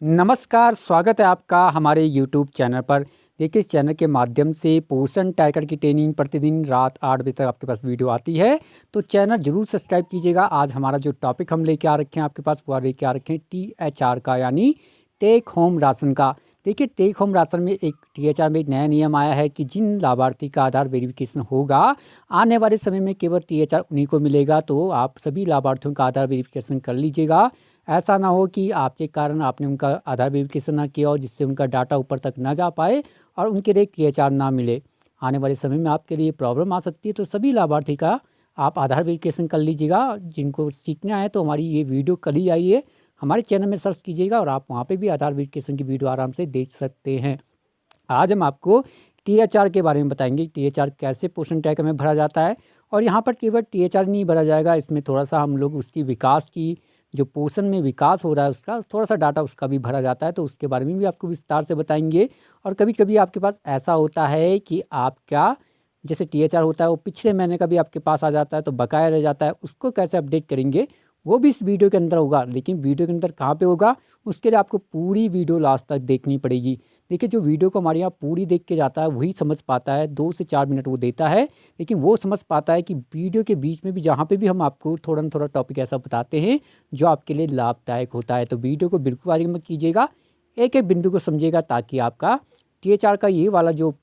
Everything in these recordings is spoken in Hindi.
नमस्कार, स्वागत है आपका हमारे यूट्यूब चैनल पर। देखिए, इस चैनल के माध्यम से पोषण ट्रैकर की ट्रेनिंग प्रतिदिन रात 8 बजे तक आपके पास वीडियो आती है, तो चैनल ज़रूर सब्सक्राइब कीजिएगा। आज हमारा जो टॉपिक हम लेके आ रखे हैं आपके पास, वो लेके आ रखे हैं THR का, यानी टेक होम राशन का। देखिए, टेक होम राशन में एक THR में एक नया नियम आया है कि जिन लाभार्थी का आधार वेरिफिकेशन होगा, आने वाले समय में केवल THR उन्हीं को मिलेगा। तो आप सभी लाभार्थियों का आधार वेरिफिकेशन कर लीजिएगा। ऐसा ना हो कि आपके कारण आपने उनका आधार वेरिफिकेशन ना किया हो, जिससे उनका डाटा ऊपर तक ना जा पाए और उनके लिए THR ना मिले। आने वाले समय में आपके लिए प्रॉब्लम आ सकती है, तो सभी लाभार्थी का आप आधार वेरिफिकेशन कर लीजिएगा। जिनको सीखना है तो हमारी ये वीडियो कल ही आई है, हमारे चैनल में सर्च कीजिएगा और आप वहाँ पे भी आधार वेरिफिकेशन की वीडियो आराम से देख सकते हैं। आज हम आपको THR के बारे में बताएंगे। THR कैसे पोषण ट्रैकर में भरा जाता है, और यहाँ पर केवल THR नहीं भरा जाएगा, इसमें थोड़ा सा हम लोग उसकी विकास की, जो पोषण में विकास हो रहा है उसका थोड़ा सा डाटा उसका भी भरा जाता है, तो उसके बारे में भी आपको विस्तार से बताएंगे। और कभी कभी आपके पास ऐसा होता है कि आपका जैसे THR होता है वो पिछले महीने का भी आपके पास आ जाता है, तो बकाया रह जाता है, उसको कैसे अपडेट करेंगे वो भी इस वीडियो के अंदर होगा। लेकिन वीडियो के अंदर कहाँ पे होगा, उसके लिए आपको पूरी वीडियो लास्ट तक देखनी पड़ेगी। देखिए, जो वीडियो को हमारे यहाँ पूरी देख के जाता है वही समझ पाता है। 2 से 4 मिनट वो देता है, लेकिन वो समझ पाता है कि वीडियो के बीच में भी जहाँ पे भी हम आपको थोड़ा ना थोड़ा टॉपिक ऐसा बताते हैं जो आपके लिए लाभदायक होता है। तो वीडियो को बिल्कुल आगे मत कीजिएगा, एक एक बिंदु को समझिएगा, ताकि आपका THR का ये वाला जो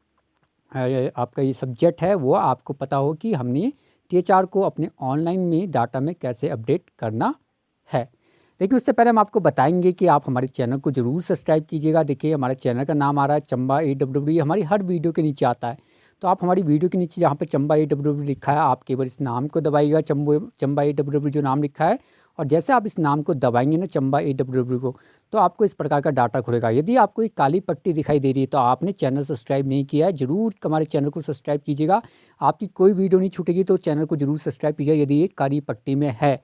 आपका ये सब्जेक्ट है वो आपको पता हो कि हमने THR को अपने ऑनलाइन में डाटा में कैसे अपडेट करना है। लेकिन उससे पहले हम आपको बताएंगे कि आप हमारे चैनल को ज़रूर सब्सक्राइब कीजिएगा। देखिए, हमारे चैनल का नाम आ रहा है चंबा AWW, हमारी हर वीडियो के नीचे आता है। तो आप हमारी वीडियो के नीचे जहाँ पे चंबा AWW लिखा है, आप केवल इस नाम को दबाइएगा, चंबा AWW जो नाम लिखा है। और जैसे आप इस नाम को दबाएंगे ना, चंबा AWW को, तो आपको इस प्रकार का डाटा खुलेगा। यदि आपको एक काली पट्टी दिखाई दे रही है तो आपने चैनल सब्सक्राइब नहीं किया है, ज़रूर हमारे चैनल को सब्सक्राइब कीजिएगा। आपकी कोई वीडियो नहीं छूटेगी, तो चैनल को ज़रूर सब्सक्राइब कीजिएगा यदि ये काली पट्टी में है।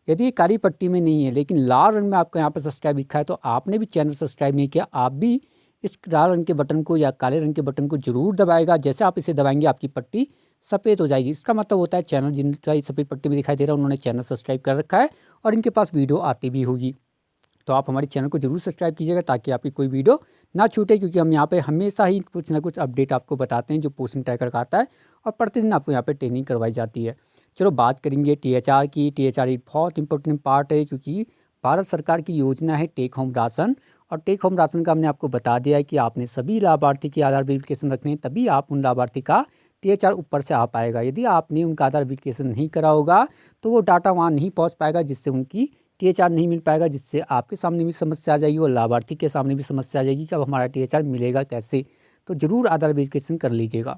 यदि ये काली पट्टी में नहीं है लेकिन लाल रंग में आपका यहाँ पर सब्सक्राइब लिखा है, तो आपने भी चैनल सब्सक्राइब नहीं किया। आप भी इस लाल रंग के बटन को या काले रंग के बटन को ज़रूर दबाएगा। जैसे आप इसे दबाएंगे आपकी पट्टी सफ़ेद हो जाएगी। इसका मतलब होता है चैनल जिनका ये सफ़ेद पट्टी में दिखाई दे रहा है उन्होंने चैनल सब्सक्राइब कर रखा है और इनके पास वीडियो आती भी होगी। तो आप हमारे चैनल को ज़रूर सब्सक्राइब कीजिएगा ताकि आपकी कोई वीडियो ना छूटे, क्योंकि हम यहाँ पे हमेशा ही कुछ ना कुछ अपडेट आपको बताते हैं जो पोषण ट्रैकर का आता है, और प्रतिदिन आपको यहाँ पे ट्रेनिंग करवाई जाती है। चलो बात करेंगे THR की। THR एक बहुत इंपॉर्टेंट पार्ट है, क्योंकि भारत सरकार की योजना है टेक होम राशन। और टेक होम राशन का हमने आपको बता दिया है कि आपने सभी लाभार्थी के आधार वेरिफिकेशन रखने हैं, तभी आप उन लाभार्थी का THR ऊपर से आ पाएगा। यदि आपने उनका आधार वेरिफिकेशन नहीं करा होगा तो वो डाटा वहाँ नहीं पहुँच पाएगा, जिससे उनकी THR नहीं मिल पाएगा, जिससे आपके सामने भी समस्या आ जाएगी और लाभार्थी के सामने भी समस्या आ जाएगी कि अब हमारा THR मिलेगा कैसे। तो ज़रूर आधार वेरिफिकेशन कर लीजिएगा।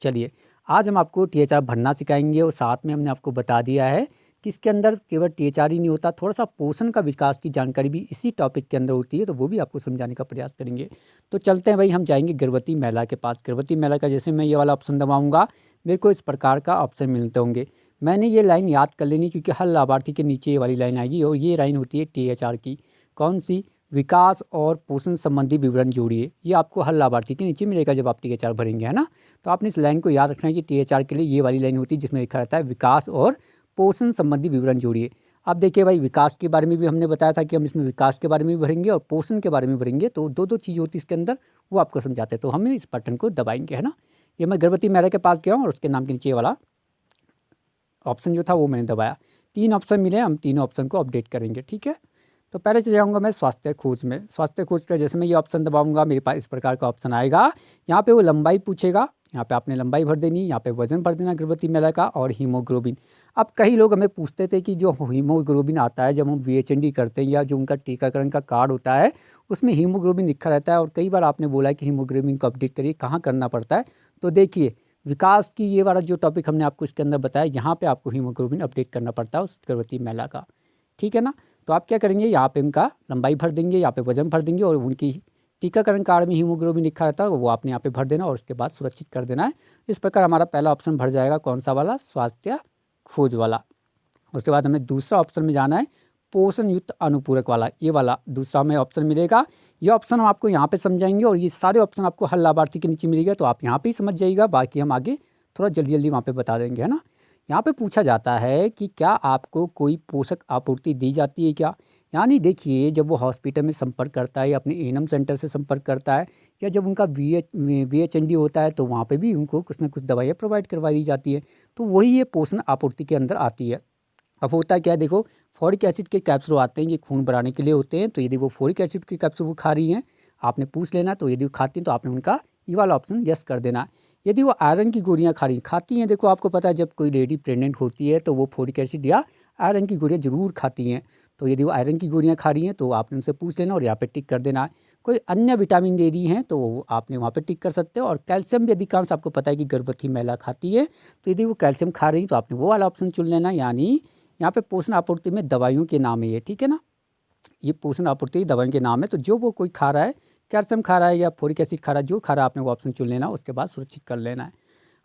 चलिए, आज हम आपको THR भरना सिखाएंगे, और साथ में हमने आपको बता दिया है कि इसके अंदर केवल THR ही नहीं होता, थोड़ा सा पोषण का विकास की जानकारी भी इसी टॉपिक के अंदर होती है, तो वो भी आपको समझाने का प्रयास करेंगे। तो चलते हैं भाई, हम जाएंगे गर्भवती महिला के पास। गर्भवती महिला का जैसे मैं ये वाला ऑप्शन दबाऊंगा, मेरे को इस प्रकार का ऑप्शन मिलते होंगे। मैंने ये लाइन याद कर लेनी, क्योंकि हर लाभार्थी के नीचे ये वाली लाइन आएगी, और ये लाइन होती है THR की। कौन सी? विकास और पोषण संबंधी विवरण जोड़िए। ये आपको हर लाभार्थी के नीचे मिलेगा जब आप THR भरेंगे, है ना। तो आपने इस लाइन को याद रखना है कि THR के लिए ये वाली लाइन होती है जिसमें लिखा रहता है विकास और पोषण संबंधी विवरण जोड़िए। अब देखिए भाई, विकास के बारे में भी हमने बताया था कि हम इसमें विकास के बारे में भी भरेंगे और पोषण के बारे में भरेंगे, तो दो दो चीज़ होती है इसके अंदर, वो आपको समझाते हैं। तो हम इस बटन को दबाएंगे, है ना। ये मैं गर्भवती महिला के पास गया हूँ और उसके नाम के नीचे वाला ऑप्शन जो था वो मैंने दबाया। 3 ऑप्शन मिले, हम तीनों ऑप्शन को अपडेट करेंगे, ठीक है। तो पहले चले जाऊँगा मैं स्वास्थ्य खोज में। स्वास्थ्य खोज का जैसे मैं ये ऑप्शन दबाऊंगा, मेरे पास इस प्रकार का ऑप्शन आएगा। यहाँ पे वो लंबाई पूछेगा, यहाँ पे आपने लंबाई भर देनी, यहाँ पे वजन भर देना गर्भवती महिला का, और हीमोग्लोबिन। अब कई लोग हमें पूछते थे कि जो हीमोग्लोबिन आता है जब हम VHND करते हैं, या जो उनका टीकाकरण का कार्ड होता है उसमें हीमोग्लोबिन लिखा रहता है, और कई बार आपने बोला है कि हीमोग्लोबिन को अपडेट करिए, कहाँ करना पड़ता है। तो देखिए, विकास की ये वाला जो टॉपिक हमने आपको इसके अंदर बताया, यहाँ पे आपको हीमोग्लोबिन अपडेट करना पड़ता है उस गर्भवती महिला का, ठीक है ना। तो आप क्या करेंगे, यहाँ पे उनका लंबाई भर देंगे, यहाँ पे वजन भर देंगे, और उनकी टीकाकरण कार्ड में हीमोग्लोबिन लिखा रहता है वो आपने यहाँ पे भर देना, और उसके बाद सुरक्षित कर देना है। इस प्रकार हमारा पहला ऑप्शन भर जाएगा, कौन सा वाला? स्वास्थ्य खोज वाला। उसके बाद हमें दूसरा ऑप्शन में जाना है, पोषण युक्त अनुपूरक वाला। ये वाला दूसरा हमें ऑप्शन मिलेगा। ये ऑप्शन हम आपको यहाँ पे समझाएंगे, और ये सारे ऑप्शन आपको हर लाभार्थी के नीचे मिलेगा, तो आप यहाँ पे ही समझ जाइएगा, बाकी हम आगे थोड़ा जल्दी जल्दी वहाँ पे बता देंगे, है ना। यहाँ पे पूछा जाता है कि क्या आपको कोई पोषक आपूर्ति दी जाती है क्या? यानी देखिए, जब वो हॉस्पिटल में संपर्क करता है या अपने एएनएम सेंटर से संपर्क करता है या जब उनका वीएचएनडी होता है तो वहाँ पे भी उनको कुछ ना कुछ दवाइयाँ प्रोवाइड करवाई जाती है। तो वही ये पोषण आपूर्ति के अंदर आती है। अब होता क्या है, देखो, फोलिक एसिड के कैप्सूल आते हैं, ये खून बढ़ाने के लिए होते हैं। तो यदि वो फोलिक एसिड के कैप्सूल वो खा रही हैं, आपने पूछ लेना। तो यदि वो खाती हैं तो आपने उनका ये वाला ऑप्शन यस कर देना। यदि वो आयरन की गोलियाँ खाती हैं, देखो आपको पता है जब कोई लेडी प्रेग्नेंट होती है तो वो फोलिक एसिड या आयरन की गोलियाँ ज़रूर खाती हैं। तो यदि वो आयरन की गोलियाँ खा रही हैं तो आपने उनसे पूछ लेना और यहाँ पे टिक कर देना। कोई अन्य विटामिन ले रही हैं तो आपने वहाँ पे टिक कर सकते हो। और कैल्शियम भी अधिकांश आपको पता है कि गर्भवती महिला खाती है, तो यदि वो कैल्शियम खा रही तो आपने वो वाला ऑप्शन चुन लेना। यानी यहाँ पे पोषण आपूर्ति में दवाइयों के नाम है ये, ठीक है ना। ये पोषण आपूर्ति दवाइयों के नाम है। तो जो वो कोई खा रहा है, कैल्शियम खा रहा है या फोलिक एसिड खा रहा है, जो खा रहा है आपने वो ऑप्शन चुन लेना। उसके बाद सुरक्षित कर लेना है।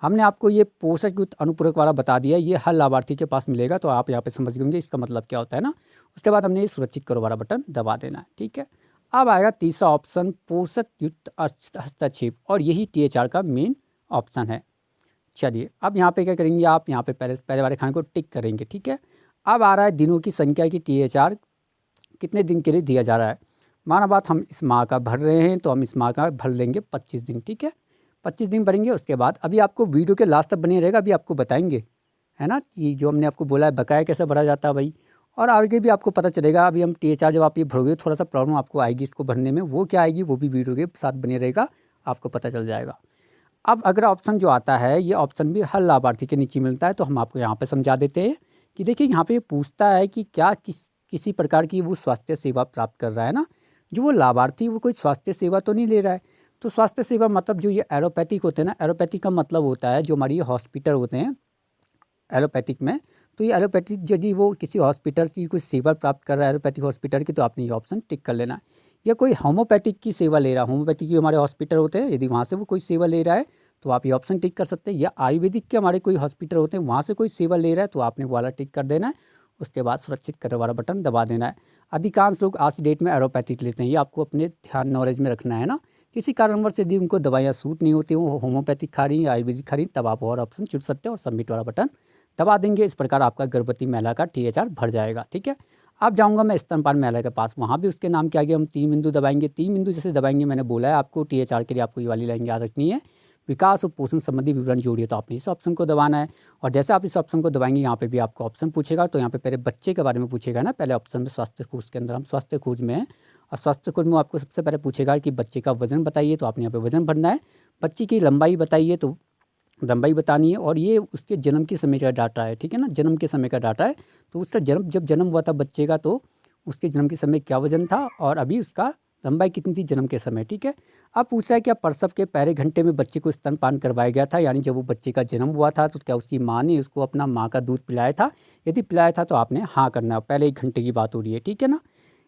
हमने आपको ये पोषक युक्त अनुपूरक वाला बता दिया, ये हर लाभार्थी के पास मिलेगा। तो आप यहाँ पे समझ गए होंगे इसका मतलब क्या होता है ना। उसके बाद हमने ये सुरक्षित करो वाला बटन दबा देना है, ठीक है। अब आएगा तीसरा ऑप्शन, पोषक युक्त हस्तक्षेप, और यही THR का मेन ऑप्शन है। चलिए, अब यहाँ पे क्या करेंगे आप, यहाँ पे पहले वाले खाने को टिक करेंगे, ठीक है। अब आ रहा है दिनों की संख्या की THR कितने दिन के लिए दिया जा रहा है। माना बात हम इस माह का भर रहे हैं तो हम इस माह का भर लेंगे 25 दिन, ठीक है। 25 दिन भरेंगे। उसके बाद अभी आपको वीडियो के लास्ट तक बने रहेगा, अभी आपको बताएंगे, है ना, कि जो हमने आपको बोला है बकाया कैसे भरा जाता है भाई। और आगे भी आपको पता चलेगा। अभी हम THR जब आप ये भरोगे थोड़ा सा प्रॉब्लम आपको आएगी इसको भरने में, वो क्या आएगी वो भी वीडियो के साथ बने रहेगा, आपको पता चल जाएगा। अब अगला ऑप्शन जो आता है, ये ऑप्शन भी हर लाभार्थी के नीचे मिलता है। तो हम आपको यहाँ पे समझा देते हैं कि देखिए, यहाँ पे पूछता है कि क्या किसी प्रकार की वो स्वास्थ्य सेवा प्राप्त कर रहा है ना। जो वो लाभार्थी वो कोई स्वास्थ्य सेवा तो नहीं ले रहा है। तो स्वास्थ्य सेवा मतलब जो ये एलोपैथिक होते हैं ना, एलोपैथिक का मतलब होता है जो हमारी हॉस्पिटल होते हैं एलोपैथिक में। तो ये एलोपैथिक यदि वो किसी हॉस्पिटल की कोई सेवा प्राप्त कर रहा है एलोपैथिक हॉस्पिटल की, तो आपने ये ऑप्शन टिक कर लेना। या कोई होम्योपैथिक की सेवा ले रहा है, होम्योपैथिक की हमारे हॉस्पिटल होते हैं, यदि वहाँ से वो कोई सेवा ले रहा है तो आप ये ऑप्शन टिक कर सकते हैं। या आयुर्वेदिक के हमारे कोई हॉस्पिटल होते हैं, वहाँ से कोई सेवा ले रहा है तो आपने वो वाला टिक कर देना है। उसके बाद सुरक्षित करो वाला बटन दबा देना है। अधिकांश लोग आज की डेट में एलोपैथिक लेते हैं, ये आपको अपने ध्यान नॉलेज में रखना है ना। किसी कारणवश यदि उनको दवाइयाँ सूट नहीं होती, वो होम्योपैथिक खा रही हैं, आयुर्वेदिक खा रही हैं, तब आप और ऑप्शन चुन सकते हैं और सबमिट वाला बटन दबा देंगे। इस प्रकार आपका गर्भवती महिला का THR भर जाएगा, ठीक है। अब जाऊंगा मैं स्तनपान महिला के पास, वहाँ भी उसके नाम के आगे हम 3 बिंदु दबाएंगे। 3 बिंदु जैसे दबाएंगे, मैंने बोला है आपको THR के लिए आपको ये वाली लाइन याद रखनी है, विकास और पोषण संबंधी विवरण जोड़िए। तो आपने इस ऑप्शन को दबाना है। और जैसे आप इस ऑप्शन को दबाएंगे, यहाँ पे भी आपको ऑप्शन पूछेगा। तो यहाँ पे पहले बच्चे के बारे में पूछेगा ना, पहले ऑप्शन में स्वास्थ्य खोज के अंदर हम स्वास्थ्य खोज में हैं, और स्वास्थ्य खोज में आपको सबसे पहले पूछेगा कि बच्चे का वजन बताइए। तो आपने यहाँ पे वजन भरना है। बच्चे की लंबाई बताइए, तो लंबाई बतानी है। और ये उसके जन्म के समय का डाटा है, ठीक है ना, जन्म के समय का डाटा है। तो उसका जब जन्म हुआ था बच्चे का, तो उसके जन्म के समय क्या वजन था और अभी उसका लंबाई कितनी थी जन्म के समय, ठीक है। अब पूछ रहा है क्या प्रसव के पहले घंटे में बच्चे को स्तनपान करवाया गया था, यानी जब वो बच्चे का जन्म हुआ था तो क्या उसकी माँ ने उसको अपना माँ का दूध पिलाया था। यदि पिलाया था तो आपने हाँ करना है, पहले 1 घंटे की बात हो रही है, ठीक है ना।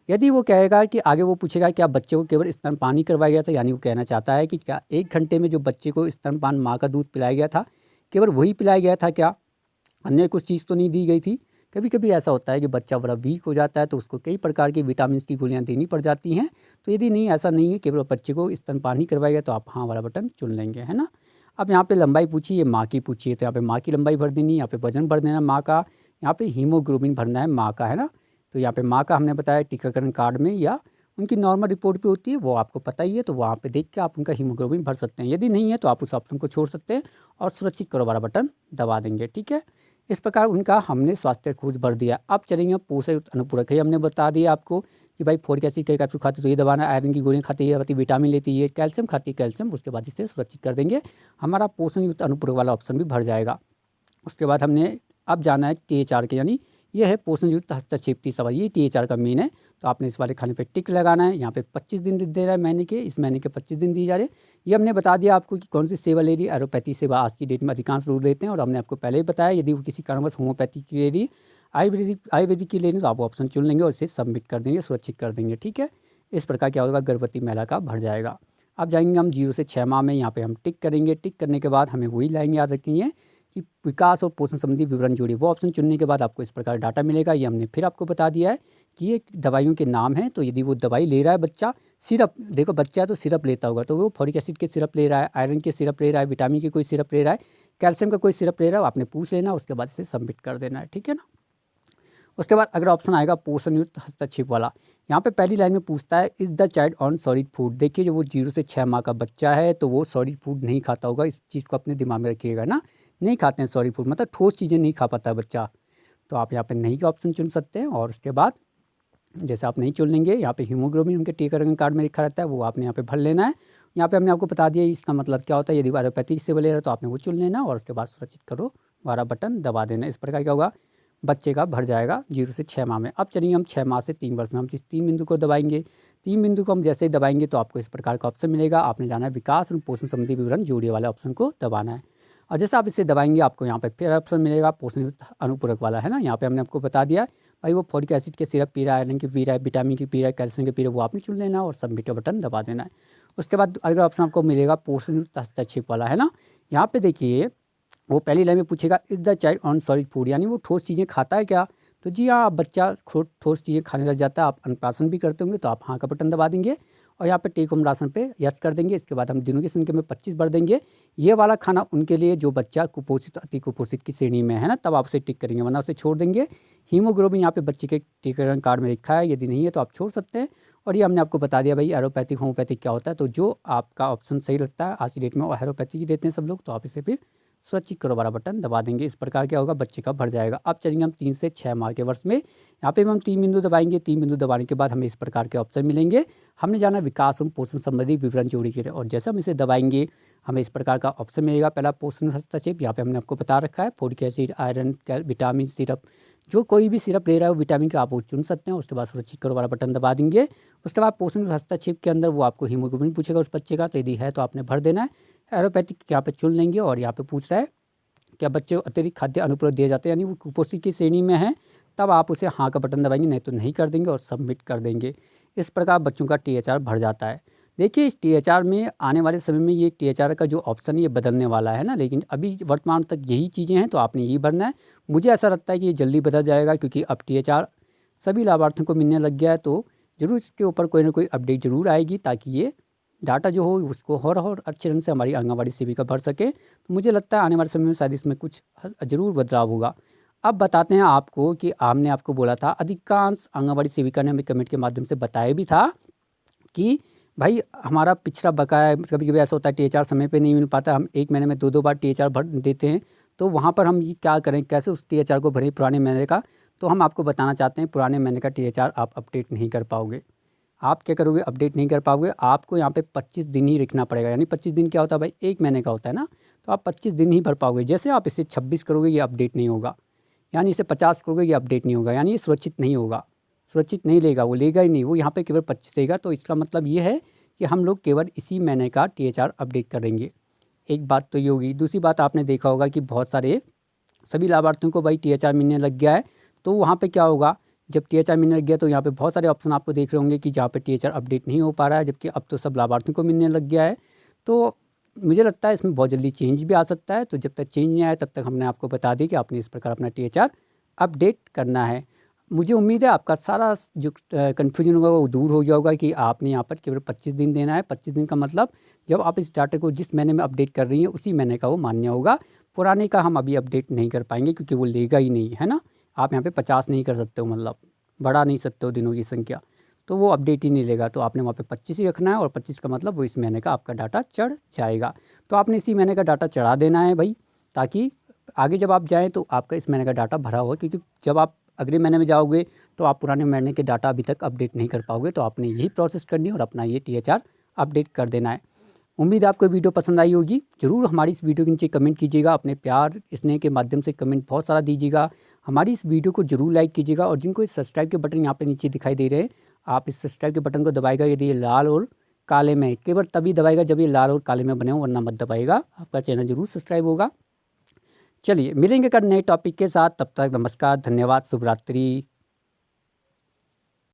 यदि वो कहेगा कि आगे वो पूछेगा क्या बच्चे को केवल स्तनपान ही करवाया गया था, यानी वो कहना चाहता है कि क्या 1 घंटे में जो बच्चे को स्तनपान माँ का दूध पिलाया गया था केवल वही पिलाया गया था, क्या अन्य कुछ चीज़ तो नहीं दी गई थी। कभी कभी ऐसा होता है कि बच्चा बड़ा वीक हो जाता है तो उसको कई प्रकार के विटामिन की गोलियां देनी पड़ जाती हैं। तो यदि नहीं, ऐसा नहीं है, केवल बच्चे को स्तनपान ही करवाया गया, तो आप हाँ वाला बटन चुन लेंगे, है ना। अब यहाँ पे लंबाई पूछी है, माँ की पूछी है, तो यहाँ पे माँ की लंबाई भर देनी है। यहाँ पे वजन भर देना माँ का, यहाँ पे हीमोग्लोबिन भरना है माँ का, है ना। तो यहाँ पे माँ का हमने बताया टीकाकरण कार्ड में या उनकी नॉर्मल रिपोर्ट पे होती है, वो आपको पता ही है। तो वहाँ पे देख के आप उनका हीमोग्लोबिन भर सकते हैं। यदि नहीं है तो आप उस ऑप्शन को छोड़ सकते हैं और सुरक्षित करो वाला बटन दबा देंगे, ठीक है। इस प्रकार उनका हमने स्वास्थ्य खोज भर दिया। अब चलेंगे पोषक युक्त अनुपूरक है, हमने बता दिया आपको कि भाई फोलिक एसिड का कैप्सूल खाती तो ये दबाना, आयरन की गोलियाँ खाती है, विटामिन लेती है, कैल्शियम खाती है कैल्शियम, उसके बाद इसे सुरक्षित कर देंगे। हमारा पोषण युक्त अनुपूरक वाला ऑप्शन भी भर जाएगा। उसके बाद हमने अब जाना है THR के, यानी यह है पोषण युक्त हस्तक्षेप की सवाल, ये THR का मेन है। तो आपने इस वाले खाने पे टिक लगाना है। यहाँ पे 25 दिन दे रहा है महीने के, इस महीने के 25 दिन दिए जा रहे हैं। ये हमने बता दिया आपको कि कौन सी सेवा ले रही है। एलोपैथी सेवा आज की डेट में अधिकांश लोग लेते हैं, और हमने आपको पहले ही बताया यदि वो किसी कारणवश होम्योपैथी की ले रही है, आयुर्वेदिक की ले रही है, तो आप ऑप्शन चुन लेंगे और इसे सबमिट कर देंगे, सुरक्षित कर देंगे, ठीक है। इस प्रकार क्या होगा, गर्भवती महिला का भर जाएगा। अब जाएंगे हम 0 से 6 माह में, यहाँ पे हम टिक करेंगे। टिक करने के बाद हमें वही लाइन याद रखनी है कि विकास और पोषण संबंधी विवरण जोड़िए। वो ऑप्शन चुनने के बाद आपको इस प्रकार डाटा मिलेगा। ये हमने फिर आपको बता दिया है कि ये दवाइयों के नाम हैं। तो यदि वो दवाई ले रहा है बच्चा, सिरप, देखो बच्चा है तो सिरप लेता होगा, तो वो फोलिक एसिड के सिरप ले रहा है, आयरन के सिरप ले रहा है, विटामिन के कोई सिरप ले रहा है, कैल्शियम का कोई सिरप ले रहा हो आपने पूछ लेना, उसके बाद इसे सबमिट कर देना है, ठीक है ना। उसके बाद अगला ऑप्शन आएगा पोषण युक्त हस्तक्षेप वाला। यहाँ पे पहली लाइन में पूछता है is the child on solid food. देखिए जो वो 0 से 6 माह का बच्चा है तो वो सॉलिड फूड नहीं खाता होगा, इस चीज़ को अपने दिमाग में रखिएगा ना। नहीं खाते हैं सॉलिड फूड, मतलब ठोस चीज़ें नहीं खा पाता है बच्चा, तो आप यहाँ पे नहीं का ऑप्शन चुन सकते हैं। और उसके बाद जैसे आप नहीं चुन लेंगे, यहाँ पे हीमोग्लोबिन उनके टीकाकरण कार्ड में लिखा रहता है, वो आपने यहाँ पे भर लेना है। यहाँ पे हमने आपको बता दिया इसका मतलब क्या होता है। यदि एलोपैथिक से ले रहा है तो आपने वो चुन लेना और उसके बाद सुरक्षित करो वाला बटन दबा देना। इस प्रकार क्या होगा, बच्चे का भर जाएगा 0 से 6 माह में। अब चलिए हम 6 माह से 3 वर्ष में हम इस 3 बिंदु को दबाएंगे। 3 बिंदु को हम जैसे ही दबाएंगे तो आपको इस प्रकार का ऑप्शन मिलेगा। आपने जाना है विकास और पोषण संबंधी विवरण जोड़िए वाले ऑप्शन को दबाना है। और जैसे आप इसे दबाएंगे आपको यहाँ पे फिर ऑप्शन मिलेगा पोषण युक्त अनुपूरक वाला, है ना। यहाँ पे हमने आपको बता दिया भाई वो फोलिक एसिड के सिरप पी रहा है, आयरन की पी रहा है, विटामिन की पी रहा है, कैल्शियम की पी रहा है, वो आपने चुन लेना और सबमिट का बटन दबा देना है। उसके बाद अगला ऑप्शन आपको मिलेगा पोषण युक्त हस्तक्षेप वाला, है ना। यहाँ पे देखिए वो पहली लाइन में पूछेगा is the child on solid food, यानी वो ठोस चीज़ें खाता है क्या। तो जी हाँ, बच्चा ठोस चीज़ें खाने लग जाता है। आप अन्नप्राशन भी करते होंगे तो आप हाँ का बटन दबा देंगे और यहाँ पे टेक होम राशन पे यस कर देंगे। इसके बाद हम दिनों की संख्या में 25 भर देंगे। ये वाला खाना उनके लिए जो बच्चा कुपोषित अति कुपोषित की श्रेणी में है ना, तब आप उसे टिक करेंगे, वरना उसे छोड़ देंगे। हीमोग्लोबिन यहाँ पे बच्चे के टीकाकरण कार्ड में लिखा है, यदि नहीं है तो आप छोड़ सकते हैं। और ये हमने आपको बता दिया भाई एलोपैथिक होम्योपैथिक क्या होता है। तो जो आपका ऑप्शन सही लगता है, आज की डेट में और एलोपैथिक ही देते हैं सब लोग, तो आप इसे फिर सुरक्षित करो वाला बटन दबा देंगे। इस प्रकार क्या होगा, बच्चे का भर जाएगा। अब चलेंगे हम 3 से 6 माह के वर्ष में। यहाँ पे हम 3 बिंदु दबाएंगे। 3 बिंदु दबाने के बाद हमें इस प्रकार के ऑप्शन मिलेंगे। हमने जाना विकास और पोषण संबंधी विवरण जोड़ी के लिए, और जैसे हम इसे दबाएंगे हमें इस प्रकार का ऑप्शन मिलेगा। पहला पोषण हस्तक्षेप, यहाँ पे हमने आपको बता रखा है folic acid, iron, vitamin syrup, जो कोई भी सिरप ले रहा है वो विटामिन का आप वो चुन सकते हैं। उसके बाद सुरक्षित करो वाला बटन दबा देंगे। उसके बाद पोषण हस्तक्षेप के अंदर वो आपको हीमोग्लोबिन पूछेगा उस बच्चे का, तो यदि है तो आपने भर देना है। एलोपैथिक यहाँ पे चुन लेंगे और यहाँ पे पूछ रहा है क्या बच्चे को अतिरिक्त खाद्य अनुपूरक दिए जाते हैं, यानी वो कुपोषित की श्रेणी में है, तब आप उसे हाँ का बटन दबाएंगे, नहीं तो नहीं कर देंगे और सबमिट कर देंगे। इस प्रकार बच्चों का THR भर जाता है। देखिए इस THR में आने वाले समय में ये THR का जो ऑप्शन है ये बदलने वाला है ना, लेकिन अभी वर्तमान तक यही चीज़ें हैं तो आपने यही भरना है। मुझे ऐसा लगता है कि ये जल्दी बदल जाएगा, क्योंकि अब THR सभी लाभार्थियों को मिलने लग गया है, तो ज़रूर इसके ऊपर कोई ना कोई अपडेट ज़रूर आएगी, ताकि ये डाटा जो हो उसको और अच्छे ढंग से हमारी आंगनबाड़ी सेविका भर सके। तो मुझे लगता है आने वाले समय में शायद इसमें कुछ ज़रूर बदलाव होगा। अब बताते हैं आपको कि हमने आपको बोला था, अधिकांश आंगनबाड़ी सेविका ने हमें कमेंट के माध्यम से बताया भी था कि भाई हमारा पिछड़ा बकाया है। कभी कभी ऐसा होता है THR समय पे नहीं मिल पाता, हम 1 महीने में 2-2 बार THR भर देते हैं, तो वहाँ पर हम ये क्या करें, कैसे उस THR को भरें पुराने महीने का। तो हम आपको बताना चाहते हैं पुराने महीने का THR आप अपडेट नहीं कर पाओगे। आप क्या करोगे, अपडेट नहीं कर पाओगे। आपको यहाँ पे 25 दिन ही रखना पड़ेगा, यानी 25 दिन क्या होता है भाई, 1 महीने का होता है ना, तो आप 25 दिन ही भर पाओगे। जैसे आप इसे 26 करोगे ये अपडेट नहीं होगा, यानी इसे 50 करोगे ये अपडेट नहीं होगा, यानी ये सुरक्षित नहीं होगा, सुरक्षित नहीं लेगा, वो लेगा ही नहीं, वो यहाँ पे केवल 25 लेगा। तो इसका मतलब ये है कि हम लोग केवल इसी महीने का THR अपडेट करेंगे। एक बात तो ये होगी। दूसरी बात आपने देखा होगा कि बहुत सारे सभी लाभार्थियों को भाई THR मिलने लग गया है, तो वहाँ पे क्या होगा, जब THR मिलने लग गया तो यहाँ पे बहुत सारे ऑप्शन आपको देख रहे होंगे कि जहाँ पे THR अपडेट नहीं हो पा रहा है, जबकि अब तो सब लाभार्थियों को मिलने लग गया है। तो मुझे लगता है इसमें बहुत जल्दी चेंज भी आ सकता है। तो जब तक चेंज नहीं आया तब तक हमने आपको बता दी कि आपने इस प्रकार अपना THR अपडेट करना है। मुझे उम्मीद है आपका सारा जो कन्फ्यूजन होगा वो दूर हो गया होगा कि आपने यहाँ पर केवल 25 दिन देना है। 25 दिन का मतलब जब आप इस डाटा को जिस महीने में अपडेट कर रही हैं उसी महीने का वो मान्य होगा। पुराने का हम अभी अपडेट नहीं कर पाएंगे क्योंकि वो लेगा ही नहीं, है ना। आप यहाँ पे 50 नहीं कर सकते हो, मतलब बढ़ा नहीं सकते हो दिनों की संख्या, तो वो अपडेट ही नहीं लेगा। तो आपने वहाँ पे 25 ही रखना है, और 25 का मतलब वो इस महीने का आपका डाटा चढ़ जाएगा। तो आपने इसी महीने का डाटा चढ़ा देना है भाई, ताकि आगे जब आप जाएँ तो आपका इस महीने का डाटा भरा हो, क्योंकि जब आप अगले महीने में जाओगे तो आप पुराने महीने के डाटा अभी तक अपडेट नहीं कर पाओगे। तो आपने यही प्रोसेस करनी है और अपना ये THR अपडेट कर देना है। उम्मीद है आपको वीडियो पसंद आई होगी। ज़रूर हमारी इस वीडियो के नीचे कमेंट कीजिएगा, अपने प्यार स्नेह के माध्यम से कमेंट बहुत सारा दीजिएगा। हमारी इस वीडियो को जरूर लाइक कीजिएगा, और जिनको इस सब्सक्राइब के बटन यहाँ पे नीचे दिखाई दे रहे हैं, आप इस सब्सक्राइब के बटन को दबाएगा। यदि ये लाल और काले में, केवल तभी दबाएगा जब ये लाल और काले में बने हो, वरना मत दबाएगा। आपका चैनल जरूर सब्सक्राइब होगा। चलिए मिलेंगे कल नए टॉपिक के साथ, तब तक नमस्कार, धन्यवाद, शुभ रात्रि।